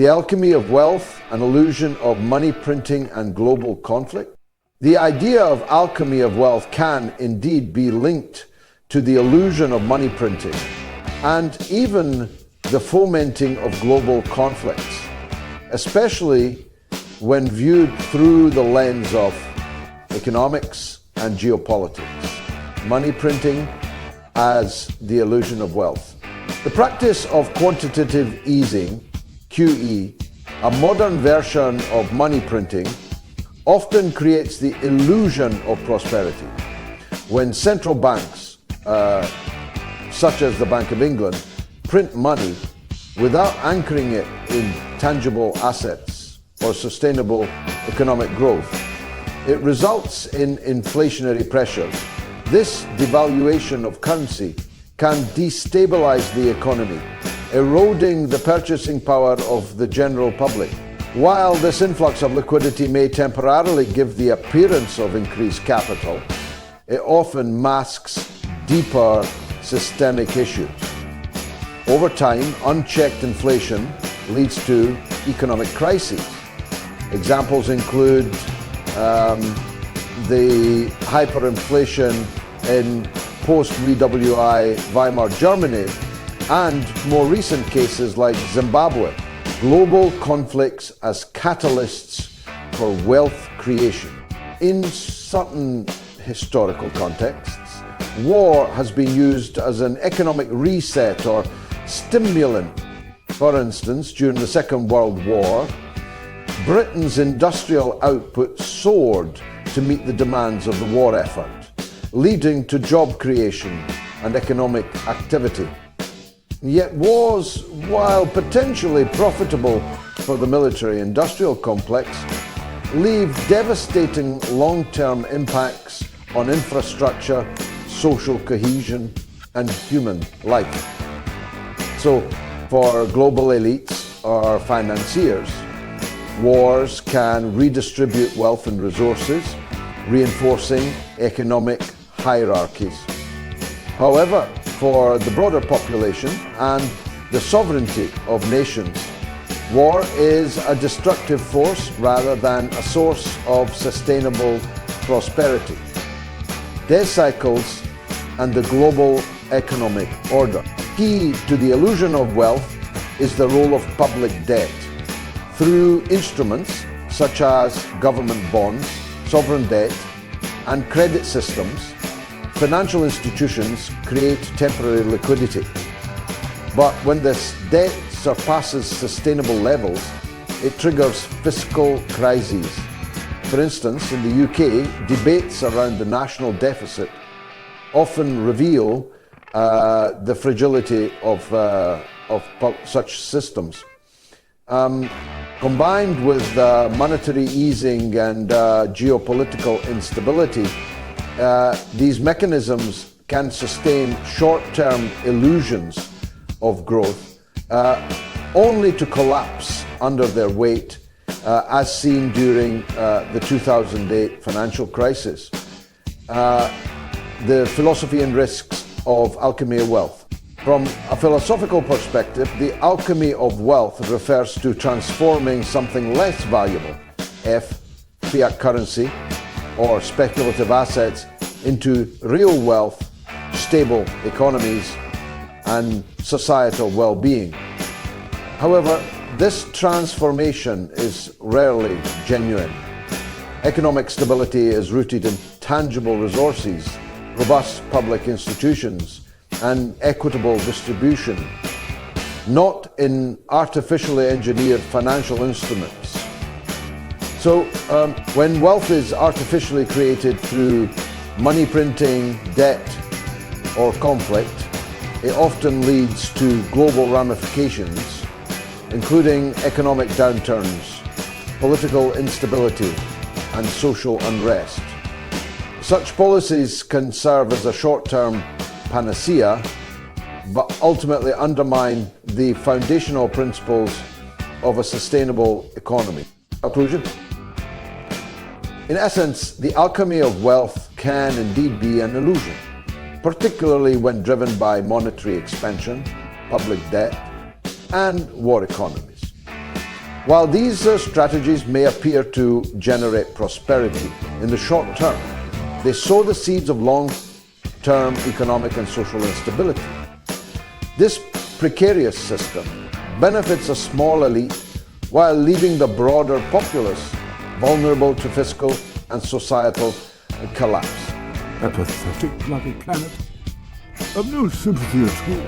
The Alchemy of Wealth, an illusion of money printing and global conflict. The idea of alchemy of wealth can indeed be linked to the illusion of money printing and even the fomenting of global conflicts, especially when viewed through the lens of economics and geopolitics. Money printing as the illusion of wealth. The practice of quantitative easing, QE, a modern version of money printing, often creates the illusion of prosperity. When central banks, such as the Bank of England, print money without anchoring it in tangible assets or sustainable economic growth, it results in inflationary pressures. This devaluation of currency can destabilize the economy, eroding the purchasing power of the general public. While this influx of liquidity may temporarily give the appearance of increased capital, it often masks deeper systemic issues. Over time, unchecked inflation leads to economic crises. Examples include the hyperinflation in post-WWI Weimar Germany and more recent cases like Zimbabwe. Global conflicts as catalysts for wealth creation. In certain historical contexts, war has been used as an economic reset or stimulant. For instance, during the Second World War, Britain's industrial output soared to meet the demands of the war effort, leading to job creation and economic activity. Yet wars, while potentially profitable for the military-industrial complex, leave devastating long-term impacts on infrastructure, social cohesion, and human life. So, for global elites or financiers, wars can redistribute wealth and resources, reinforcing economic hierarchies. However, for the broader population and the sovereignty of nations, war is a destructive force rather than a source of sustainable prosperity. Debt cycles and the global economic order. Key to the illusion of wealth is the role of public debt. Through instruments such as government bonds, sovereign debt, and credit systems, financial institutions create temporary liquidity. But when this debt surpasses sustainable levels, it triggers fiscal crises. For instance, in the UK, debates around the national deficit often reveal the fragility of such systems. Combined with monetary easing and geopolitical instability, these mechanisms can sustain short-term illusions of growth, only to collapse under their weight, as seen during the 2008 financial crisis. The philosophy and risks of Alchemy of Wealth. From a philosophical perspective, the alchemy of wealth refers to transforming something less valuable, fiat currency, or speculative assets, into real wealth, stable economies, and societal well-being. However, this transformation is rarely genuine. Economic stability is rooted in tangible resources, robust public institutions, and equitable distribution, not in artificially engineered financial instruments. So, when wealth is artificially created through money printing, debt, or conflict, it often leads to global ramifications, including economic downturns, political instability, and social unrest. Such policies can serve as a short-term panacea, but ultimately undermine the foundational principles of a sustainable economy. Conclusion. In essence, the alchemy of wealth can indeed be an illusion, particularly when driven by monetary expansion, public debt, and war economies. While these strategies may appear to generate prosperity in the short term, they sow the seeds of long-term economic and social instability. This precarious system benefits a small elite while leaving the broader populace vulnerable to fiscal and societal collapse. A pathetic bloody planet of no sympathy at all.